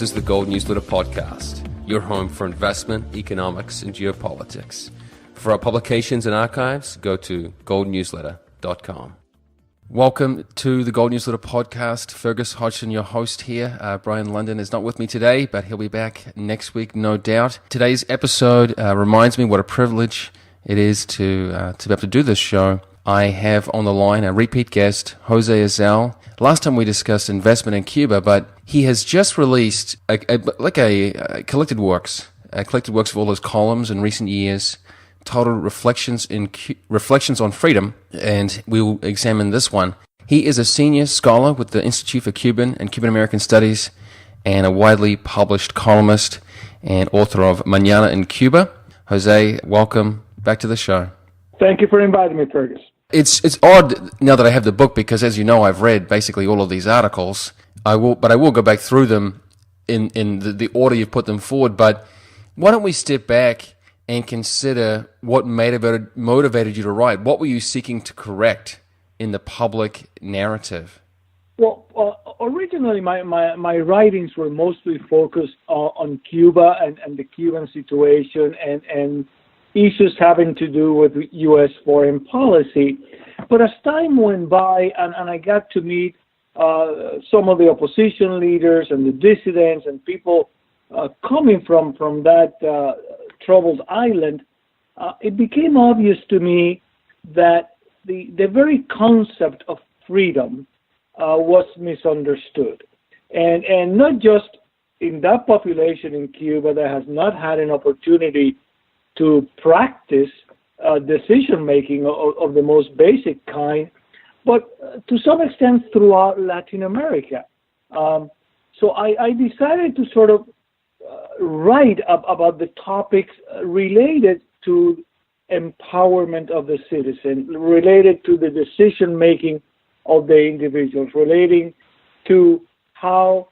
This is the Gold Newsletter Podcast, your home for investment, economics, and geopolitics. For our publications and archives, go to goldnewsletter.com. Welcome to the Gold Newsletter Podcast. Fergus Hodgson, your host here. Brian London is not with me today, but he'll be back next week, no doubt. Today's episode reminds me what a privilege it is to be able to do this show. I have on the line a repeat guest, José Azel. Last time we discussed investment in Cuba, but he has just released a collected works of all his columns in recent years, titled Reflections on Freedom, and we will examine this one. He is a senior scholar with the Institute for Cuban and Cuban American Studies and a widely published columnist and author of Mañana in Cuba. Jose, welcome back to the show. Thank you for inviting me, Fergus. It's odd now that I have the book because, as you know, I've read basically all of these articles. I will go back through them in the order you've put them forward. But why don't we step back and consider what motivated you to write? What were you seeking to correct in the public narrative? Well, originally my writings were mostly focused on Cuba and the Cuban situation and issues having to do with U.S. foreign policy. But as time went by and I got to meet some of the opposition leaders and the dissidents and people coming from that troubled island, it became obvious to me that the very concept of freedom was misunderstood. And not just in that population in Cuba that has not had an opportunity to practice decision-making of the most basic kind, but to some extent throughout Latin America. So I decided to sort of write about the topics related to empowerment of the citizen, related to the decision-making of the individuals, relating to how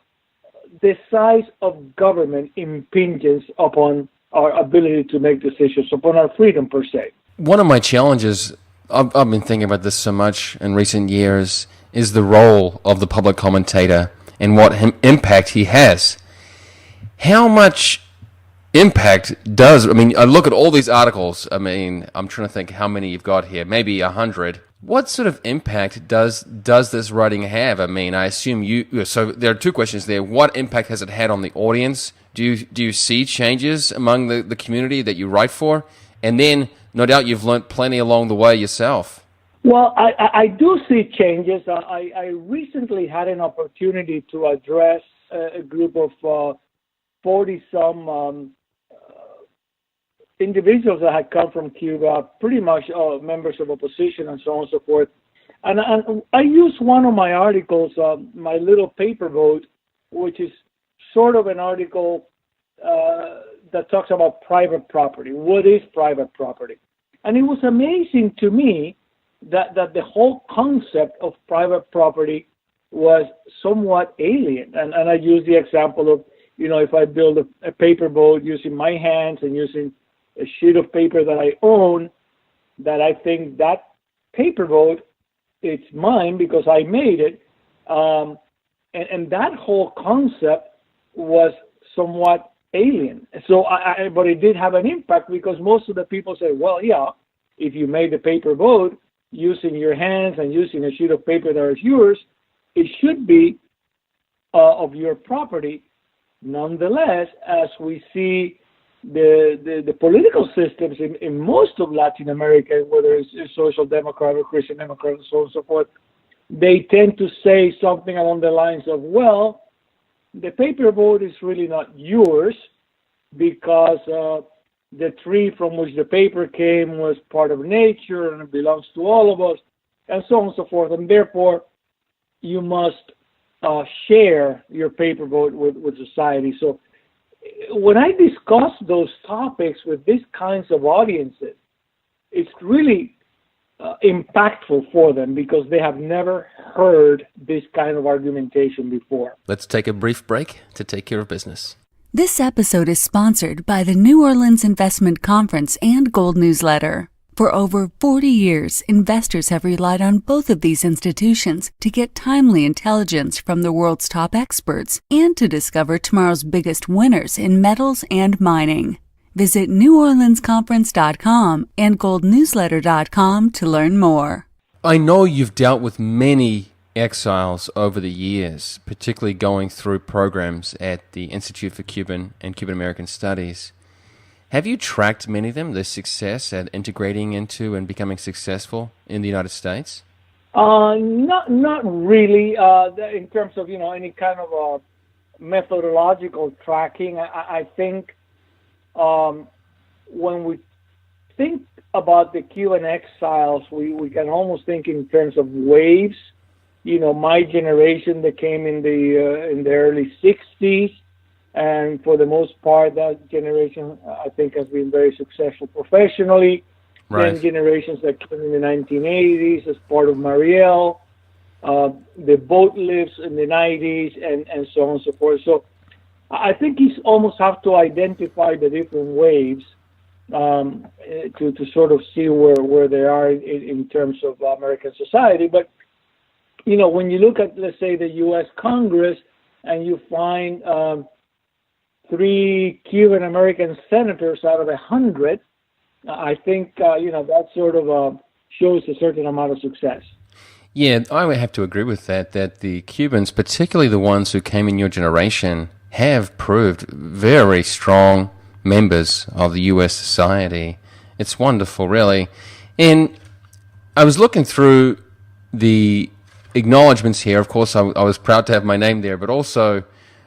the size of government impinges upon our ability to make decisions, upon our freedom per se. One of my challenges, I've been thinking about this so much in recent years, is the role of the public commentator and what impact he has. How much impact I look at all these articles, I'm trying to think how many you've got here, maybe 100. What sort of impact does this writing have? I assume so there are two questions there. What impact has it had on the audience? Do you see changes among the community that you write for? And then, no doubt, you've learned plenty along the way yourself. Well, I do see changes. I recently had an opportunity to address a group of 40-some individuals that had come from Cuba, pretty much members of opposition and so on and so forth. And I used one of my articles, my little paper vote, which is sort of an article that talks about private property. What is private property? And it was amazing to me that the whole concept of private property was somewhat alien. And I use the example of, if I build a paper boat using my hands and using a sheet of paper that I own, that I think that paper boat, it's mine because I made it. And that whole concept was somewhat alien. So, but it did have an impact because most of the people say, well, yeah, if you made the paper boat using your hands and using a sheet of paper that is yours, it should be of your property. Nonetheless, as we see the political systems in most of Latin America, whether it's social democrat or Christian democrat and so on and so forth, they tend to say something along the lines of, well, the paper boat is really not yours because the tree from which the paper came was part of nature and it belongs to all of us, and so on and so forth. And therefore, you must share your paper boat with society. So when I discuss those topics with these kinds of audiences, it's really impactful for them because they have never heard this kind of argumentation before. Let's take a brief break to take care of business. This episode is sponsored by the New Orleans Investment Conference and Gold Newsletter. For over 40 years, investors have relied on both of these institutions to get timely intelligence from the world's top experts and to discover tomorrow's biggest winners in metals and mining. Visit NewOrleansConference.com and GoldNewsletter.com to learn more. I know you've dealt with many exiles over the years, particularly going through programs at the Institute for Cuban and Cuban American Studies. Have you tracked many of them, their success at integrating into and becoming successful in the United States? Not really. In terms of any kind of methodological tracking, I think when we think about the Cuban exiles, we can almost think in terms of waves. My generation that came in the early '60s. And for the most part, that generation, I think, has been very successful professionally. Right. Then generations that came in the 1980s as part of Mariel, the boat lives in the 90s, and so on and so forth. So I think you almost have to identify the different waves to sort of see where they are in terms of American society. But, when you look at, let's say, the U.S. Congress, and you find 3 Cuban American senators out of 100, I think, that sort of shows a certain amount of success. Yeah, I would have to agree with that the Cubans, particularly the ones who came in your generation, have proved very strong members of the U.S. society. It's wonderful, really. And I was looking through the acknowledgements here. Of course, I was proud to have my name there, but also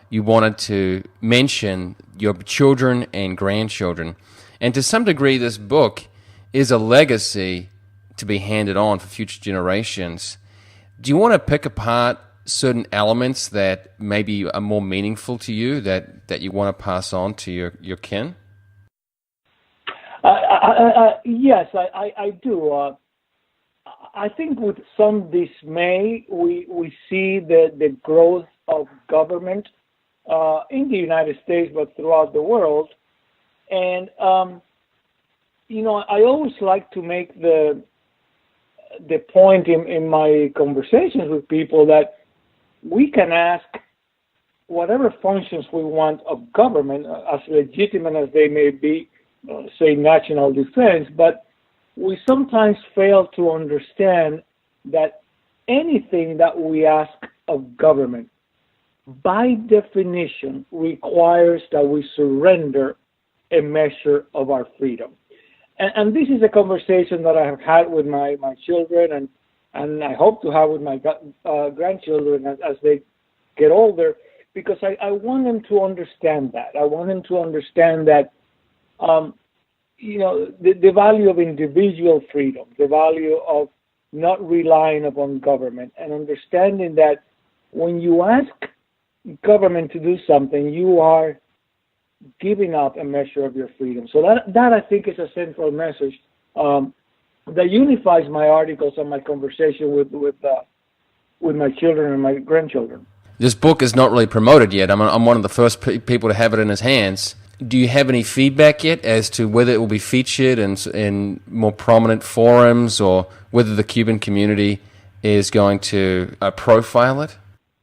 you wanted to mention your children and grandchildren. And to some degree, this book is a legacy to be handed on for future generations. Do you want to pick apart certain elements that maybe are more meaningful to you that you want to pass on to your kin? Yes, I do. I think with some dismay, we see the growth of government in the United States, but throughout the world. And, I always like to make the point in my conversations with people that we can ask whatever functions we want of government, as legitimate as they may be, say national defense, but we sometimes fail to understand that anything that we ask of government, by definition, requires that we surrender a measure of our freedom. And this is a conversation that I have had with my children, and I hope to have with my grandchildren as they get older, because I want them to understand that. I want them to understand that, the value of individual freedom, the value of not relying upon government, and understanding that when you ask government to do something, you are giving up a measure of your freedom. So that I think is a central message that unifies my articles and my conversation with my children and my grandchildren. This book is not really promoted yet. I'm one of the first people to have it in his hands. Do you have any feedback yet as to whether it will be featured in more prominent forums or whether the Cuban community is going to profile it?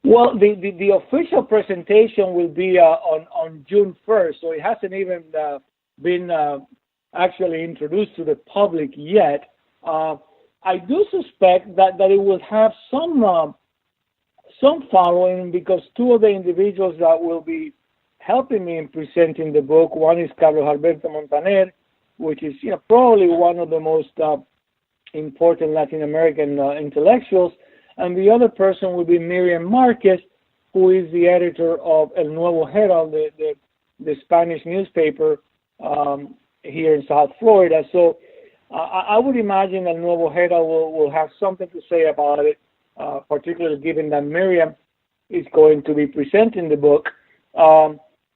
Well, the official presentation will be on June 1st, so it hasn't even been actually introduced to the public yet. I do suspect that it will have some following, because 2 of the individuals that will be helping me in presenting the book, one is Carlos Alberto Montaner, which is probably one of the most important Latin American intellectuals, and the other person will be Miriam Marquez, who is the editor of El Nuevo Herald, the Spanish newspaper here in South Florida. So I would imagine El Nuevo Herald will have something to say about it, particularly given that Miriam is going to be presenting the book.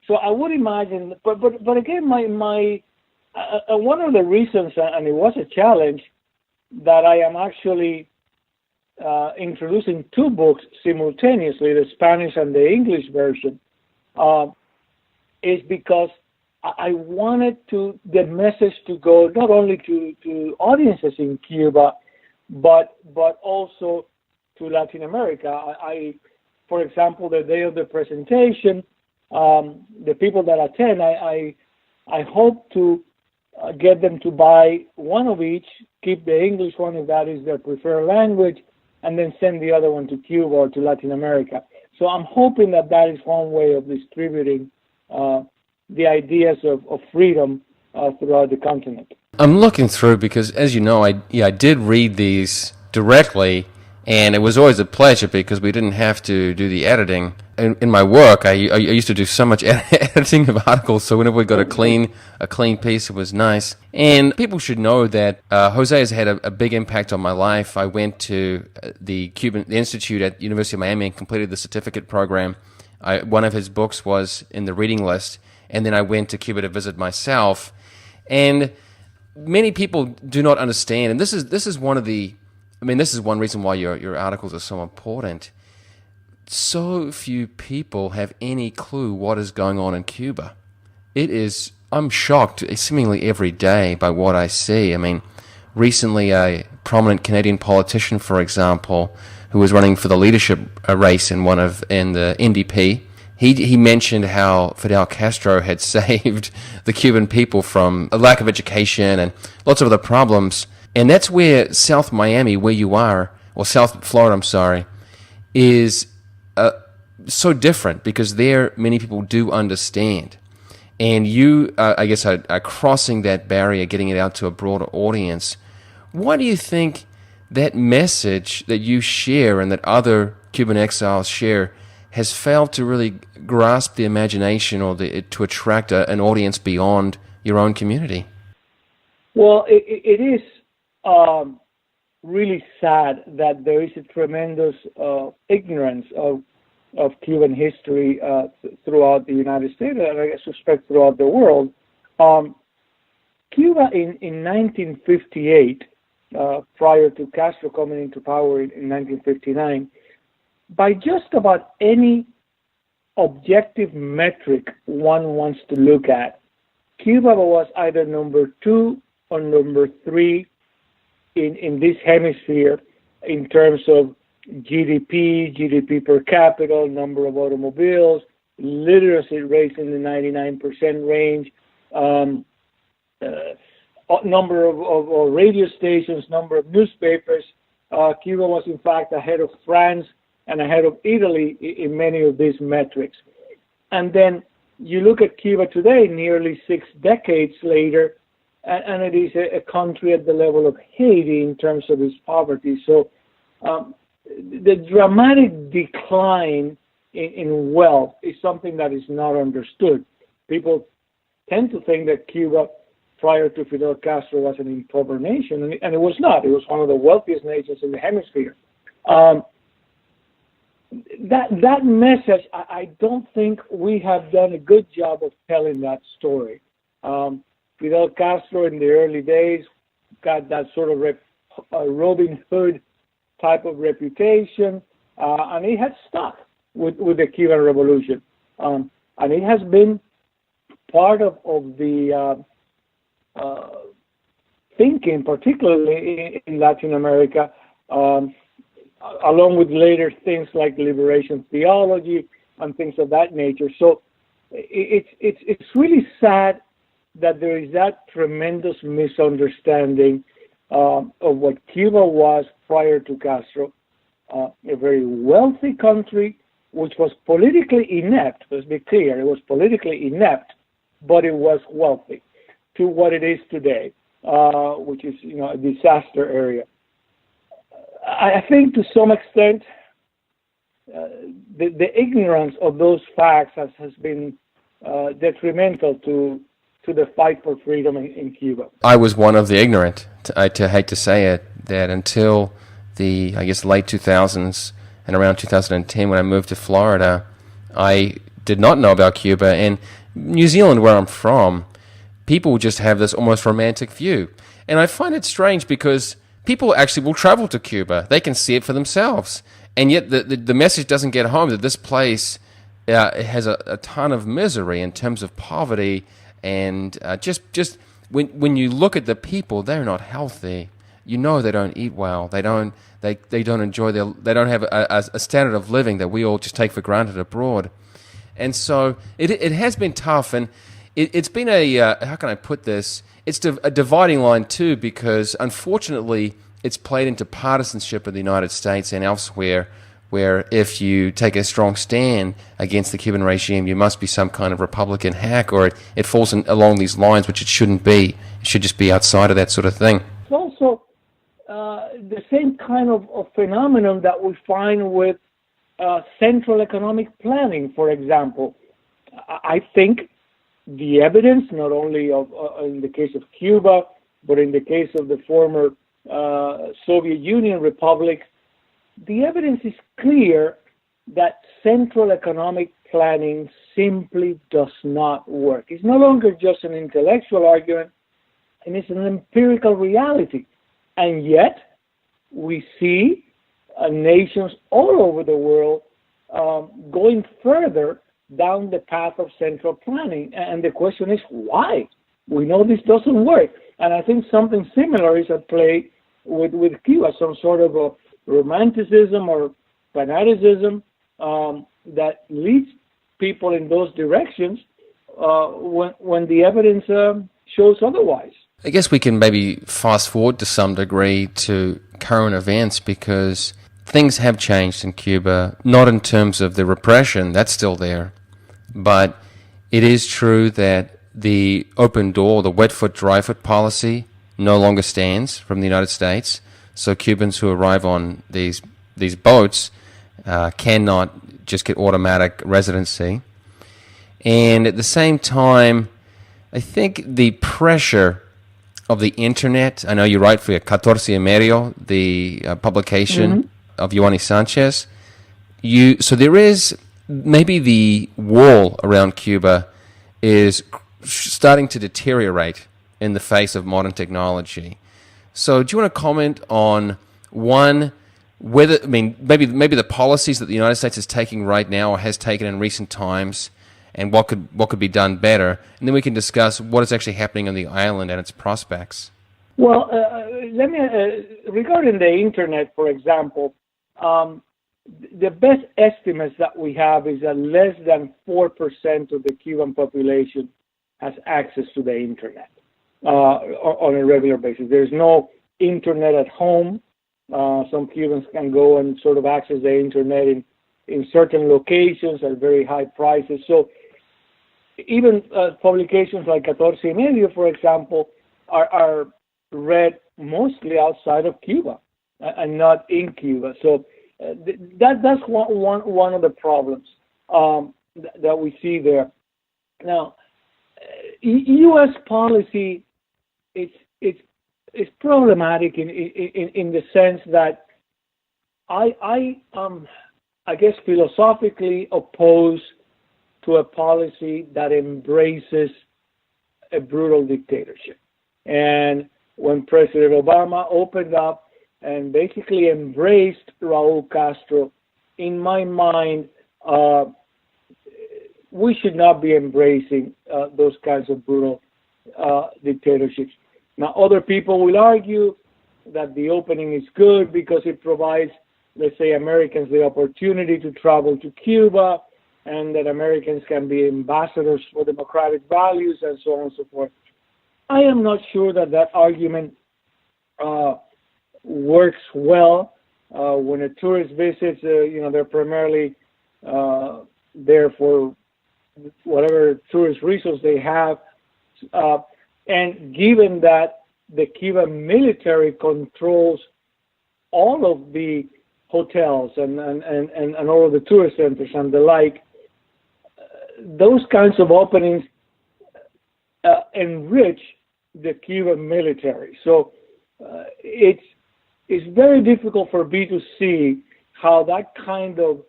So I would imagine, but again, my one of the reasons, and it was a challenge, that I am actually introducing 2 books simultaneously, the Spanish and the English version, is because I wanted the message to go not only to audiences in Cuba, but also to Latin America. For example, the day of the presentation, the people that attend, I hope to get them to buy one of each, keep the English one if that is their preferred language, and then send the other one to Cuba or to Latin America. So I'm hoping that is one way of distributing the ideas of freedom throughout the continent. I'm looking through because, as you know, I did read these directly, and it was always a pleasure because we didn't have to do the editing. In my work, I used to do so much editing of articles, so whenever we got a clean piece, it was nice. And people should know that Jose has had a big impact on my life. I went to the Cuban Institute at University of Miami and completed the certificate program. One of his books was in the reading list, and then I went to Cuba to visit myself. And many people do not understand, and this is one reason why your articles are so important. So few people have any clue what is going on in Cuba. I'm shocked seemingly every day by what I see. I mean, recently a prominent Canadian politician, for example, who was running for the leadership race in the NDP, he mentioned how Fidel Castro had saved the Cuban people from a lack of education and lots of other problems. And that's where South Miami, where you are, or South Florida, I'm sorry, is so different because there many people do understand. And you, I guess, are crossing that barrier, getting it out to a broader audience. Why do you think that message that you share and that other Cuban exiles share has failed to really grasp the imagination or to attract an audience beyond your own community? Well, it is really sad that there is a tremendous ignorance of Cuban history throughout the United States, and I suspect throughout the world. Cuba in 1958, prior to Castro coming into power in 1959, by just about any objective metric one wants to look at, Cuba was either number 2 or number 3 in this hemisphere in terms of GDP per capita, number of automobiles, literacy rate in the 99% range, number of radio stations, number of newspapers. Cuba was in fact ahead of France and ahead of Italy in many of these metrics. And then you look at Cuba today, nearly 6 decades later, and it is a country at the level of Haiti in terms of its poverty. So the dramatic decline in wealth is something that is not understood. People tend to think that Cuba, prior to Fidel Castro, was an impoverished nation, and it was not. It was one of the wealthiest nations in the hemisphere. That message, I don't think we have done a good job of telling that story. Fidel Castro in the early days got that sort of Robin Hood type of reputation, and it has stuck with the Cuban Revolution. And it has been part of the thinking, particularly in Latin America, along with later things like liberation theology and things of that nature. So it's really sad that there is that tremendous misunderstanding of what Cuba was prior to Castro, a very wealthy country which was politically inept. Let's be clear, it was politically inept, but it was wealthy, to what it is today, which is a disaster area. I think to some extent the ignorance of those facts has been detrimental to the fight for freedom in Cuba. I was one of the ignorant. I hate to say it, that until the, I guess, late 2000s and around 2010 when I moved to Florida, I did not know about Cuba. And New Zealand, where I'm from, people just have this almost romantic view. And I find it strange because people actually will travel to Cuba. They can see it for themselves. And yet the message doesn't get home that this place has a ton of misery in terms of poverty And just when you look at the people, they're not healthy. You know they don't eat well. They don't enjoy they don't have a standard of living that we all just take for granted abroad. And so it has been tough, and it's been how can I put this? It's a dividing line too, because unfortunately it's played into partisanship in the United States and elsewhere, where if you take a strong stand against the Cuban regime, you must be some kind of Republican hack, or it falls along these lines, which it shouldn't be. It should just be outside of that sort of thing. It's also the same kind of phenomenon that we find with central economic planning, for example. I think the evidence, not only in the case of Cuba, but in the case of the former Soviet Union republic, the evidence is clear that central economic planning simply does not work. It's no longer just an intellectual argument, and it's an empirical reality. And yet, we see nations all over the world going further down the path of central planning. And the question is, why? We know this doesn't work. And I think something similar is at play with Cuba, some sort of a romanticism or fanaticism that leads people in those directions when the evidence shows otherwise. I guess we can maybe fast forward to some degree to current events, because things have changed in Cuba, not in terms of the repression, that's still there, but it is true that the open door, the wet foot, dry foot policy no longer stands from the United States. So Cubans who arrive on these boats cannot just get automatic residency. And at the same time, I think the pressure of the internet, I know you write for 14 Medio, the publication of Ioannis Sanchez. So there is, maybe the wall around Cuba is starting to deteriorate in the face of modern technology. So do you want to comment on maybe the policies that the United States is taking right now or has taken in recent times, and what could be done better, and then we can discuss what is actually happening on the island and its prospects. Well, let me regarding the internet, for example, the best estimates that we have is that less than 4% of the Cuban population has access to the internet on a regular basis. There's no internet at home. Some Cubans can go and sort of access the internet in certain locations at very high prices. So even publications like 14 Medio, for example, are read mostly outside of Cuba and not in Cuba. So that's one of the problems that we see there. Now, U.S. policy is problematic in the sense that I guess philosophically opposed to a policy that embraces a brutal dictatorship. And when President Obama opened up and basically embraced Raul Castro, in my mind, we should not be embracing those kinds of brutal dictatorships. Now, other people will argue that the opening is good because it provides, let's say, Americans the opportunity to travel to Cuba, and that Americans can be ambassadors for democratic values, and so on and so forth. I am not sure that argument works well. When a tourist visits, they're primarily there for whatever tourist resource they have. And given that the Cuban military controls all of the hotels and all of the tourist centers and the like, those kinds of openings enrich the Cuban military. So it's very difficult for me to see how that kind of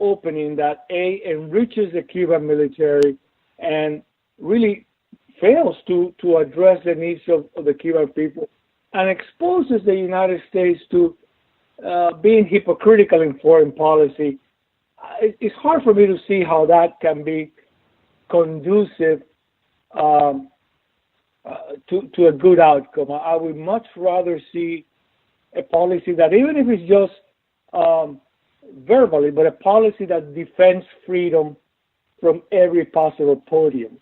opening that enriches the Cuban military and really fails to address the needs of the Cuban people and exposes the United States to being hypocritical in foreign policy. It's hard for me to see how that can be conducive um, to a good outcome. I would much rather see a policy that, even if it's just verbally, but a policy that defends freedom from every possible podium.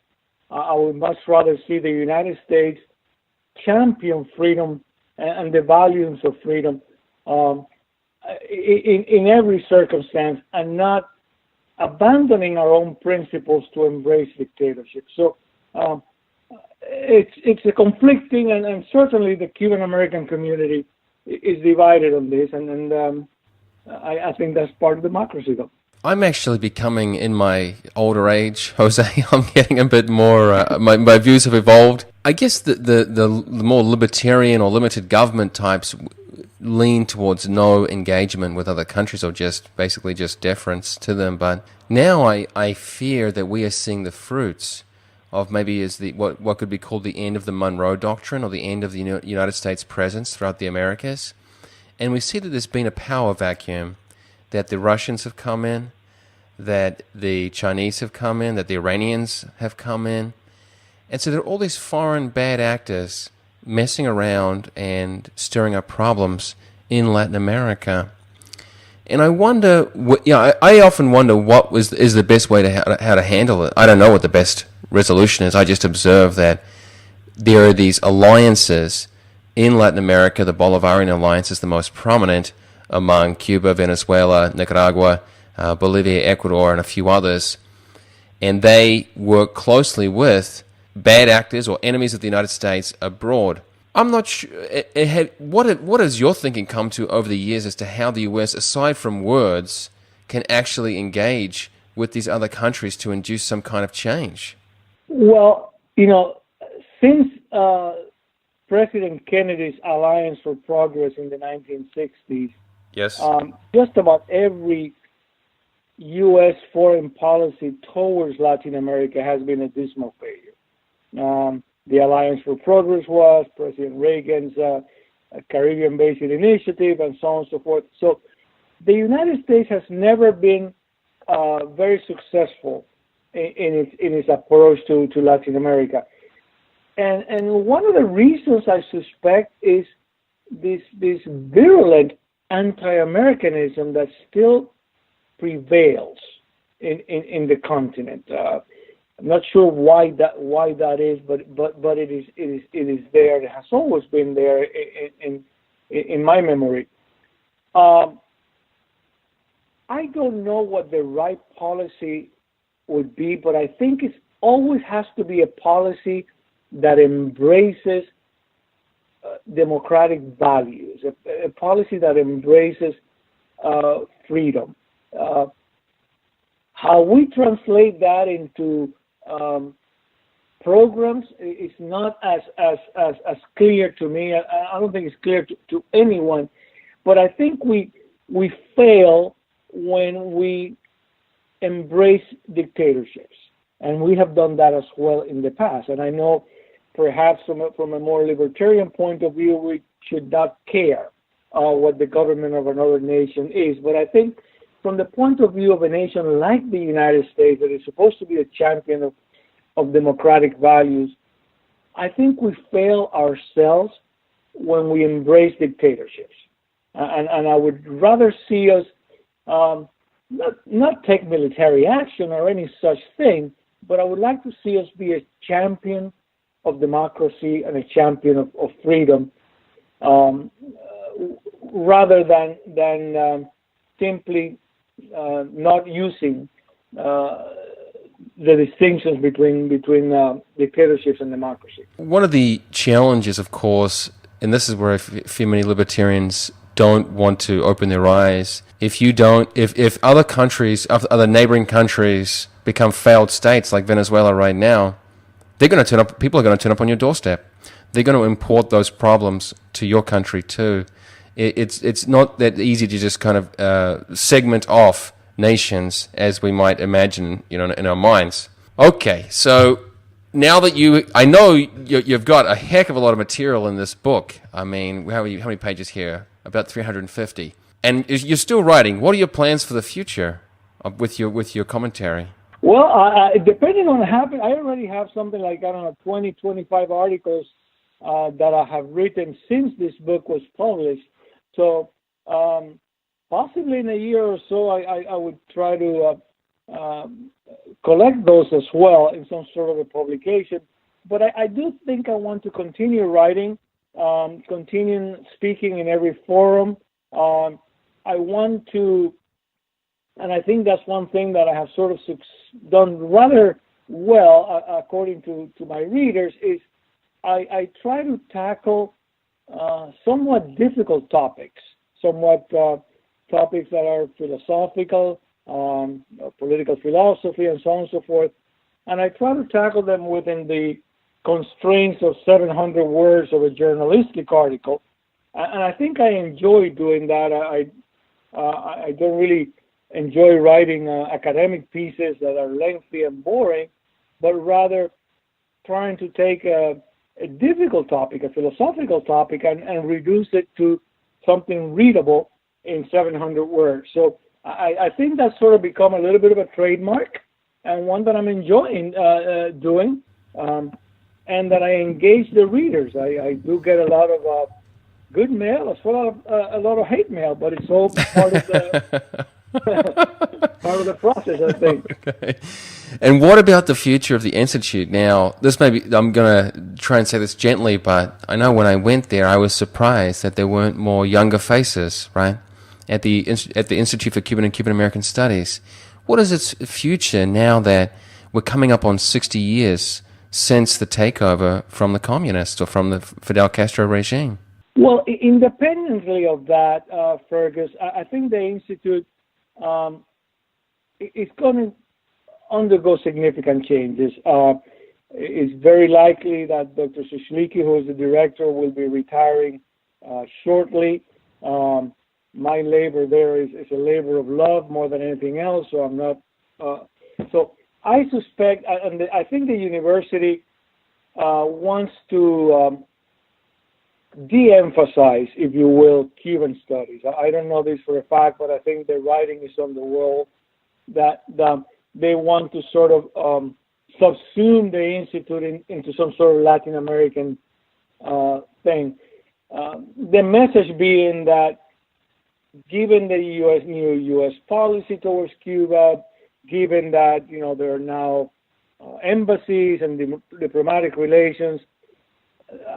I would much rather see the United States champion freedom and the values of freedom in every circumstance, and not abandoning our own principles to embrace dictatorship. So it's a conflicting, and certainly the Cuban American community is divided on this, and I think that's part of democracy, though. I'm actually becoming, in my older age, Jose, I'm getting a bit more, my views have evolved. I guess the more libertarian or limited government types lean towards no engagement with other countries, or basically just deference to them. But now I fear that we are seeing the fruits of maybe what could be called the end of the Monroe Doctrine, or the end of the United States presence throughout the Americas. And we see that there's been a power vacuum, that the Russians have come in, that the Chinese have come in, that the Iranians have come in. And so there are all these foreign bad actors messing around and stirring up problems in Latin America. And I wonder, I often wonder what is the best way to how to handle it. I don't know what the best resolution is. I just observe that there are these alliances in Latin America. The Bolivarian Alliance is the most prominent among Cuba, Venezuela, Nicaragua, Bolivia, Ecuador, and a few others. And they work closely with bad actors or enemies of the United States abroad. I'm not sure. What has your thinking come to over the years as to how the U.S., aside from words, can actually engage with these other countries to induce some kind of change? Well, since President Kennedy's Alliance for Progress in the 1960s, yes, just about every U.S. foreign policy towards Latin America has been a dismal failure. The Alliance for Progress was President Reagan's Caribbean Basin Initiative, and so on and so forth. So the United States has never been very successful in its approach to Latin America. And one of the reasons I suspect is this virulent anti-Americanism that still prevails in the continent. I'm not sure why that is, but it is there. It has always been there in my memory. I don't know what the right policy would be, but I think it always has to be a policy that embraces democratic values, a policy that embraces freedom. How we translate that into programs is not as clear to me. I don't think it's clear to anyone, but I think we fail when we embrace dictatorships, and we have done that as well in the past. And I know perhaps from a more libertarian point of view, we should not care what the government of another nation is, but I think from the point of view of a nation like the United States that is supposed to be a champion of democratic values, I think we fail ourselves when we embrace dictatorships. And I would rather see us not take military action or any such thing, but I would like to see us be a champion of democracy and a champion of freedom, rather than simply not using the distinctions between dictatorships and democracy. One of the challenges, of course, and this is where I feel many libertarians don't want to open their eyes. If other countries, other neighboring countries become failed states like Venezuela right now, they're going to turn up. People are going to turn up on your doorstep. They're going to import those problems to your country too. It's not that easy to just kind of segment off nations as we might imagine, in our minds. Okay, so now that I know you've got a heck of a lot of material in this book. I mean, how many pages here? About 350. And you're still writing. What are your plans for the future with your commentary? Well, depending on having, I already have something like, I don't know, 20, 25 articles that I have written since this book was published. So possibly in a year or so, I would try to collect those as well in some sort of a publication. But I do think I want to continue writing, continue speaking in every forum. I want to, and I think that's one thing that I have sort of done rather well, according to my readers, is I try to tackle somewhat difficult topics, topics that are philosophical, political philosophy, and so on and so forth. And I try to tackle them within the constraints of 700 words of a journalistic article. And I think I enjoy doing that. I don't really enjoy writing academic pieces that are lengthy and boring, but rather trying to take a difficult topic, a philosophical topic, and reduce it to something readable in 700 words. So I think that's sort of become a little bit of a trademark, and one that I'm enjoying doing, and that I engage the readers. I do get a lot of good mail as well as a lot of hate mail, but it's all part of the part of the process, I think. Okay. And what about the future of the Institute? Now, this may be, I'm going to try and say this gently, but I know when I went there, I was surprised that there weren't more younger faces, right, at the Institute for Cuban and Cuban American Studies. What is its future now that we're coming up on 60 years since the takeover from the communists or from the Fidel Castro regime? Well, independently of that, Fergus, I think the Institute is going to undergo significant changes. It's very likely that Dr. Sishliki, who is the director, will be retiring shortly. My labor there is a labor of love more than anything else, so I'm not. So I suspect, and I think the university wants to de-emphasize, if you will, Cuban studies. I don't know this for a fact, but I think the writing is on the wall that they want to sort of subsume the Institute into some sort of Latin American thing. The message being that given the new U.S. policy towards Cuba, given that, there are now embassies and diplomatic relations,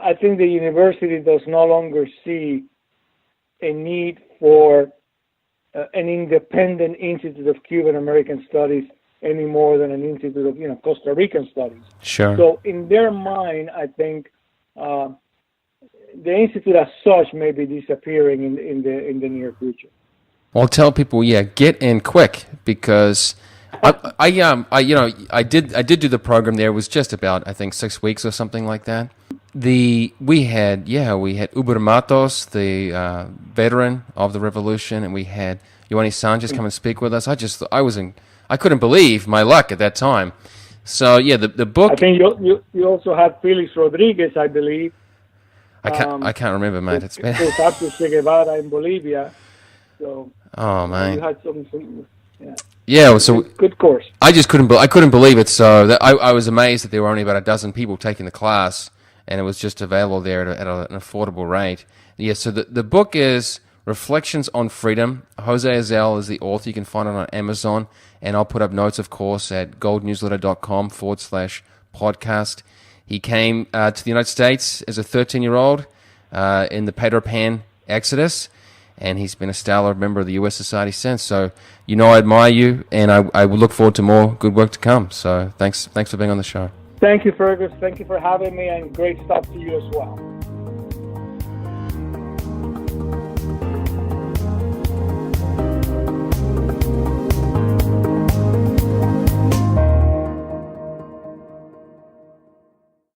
I think the university does no longer see a need for an independent Institute of Cuban American Studies any more than an Institute of Costa Rican Studies. Sure. So in their mind, I think the Institute as such may be disappearing in the near future. Well, tell people, get in quick, because I did do the program there. It was just about, I think, 6 weeks or something like that. We had Uber Matos, the veteran of the revolution, and we had Yoani Sanchez come and speak with us. I couldn't believe my luck at that time. So the book. I think you also had Felix Rodriguez, I believe. I can't remember, mate. It's been. After Che Guevara in Bolivia. So. Oh man. You had some. Yeah. Yeah, so good course. I couldn't believe it. So I was amazed that there were only about a dozen people taking the class, and it was just available there at an affordable rate. Yeah, so the book is Reflections on Freedom. José Azel is the author. You can find it on Amazon, and I'll put up notes, of course, at goldnewsletter.com/podcast. He came to the United States as a 13-year-old in the Pedro Pan exodus, and he's been a stellar member of the U.S. Society since. So, I admire you, and I will look forward to more good work to come. So thanks for being on the show. Thank you, Fergus. Thank you for having me, and great stuff to you as well.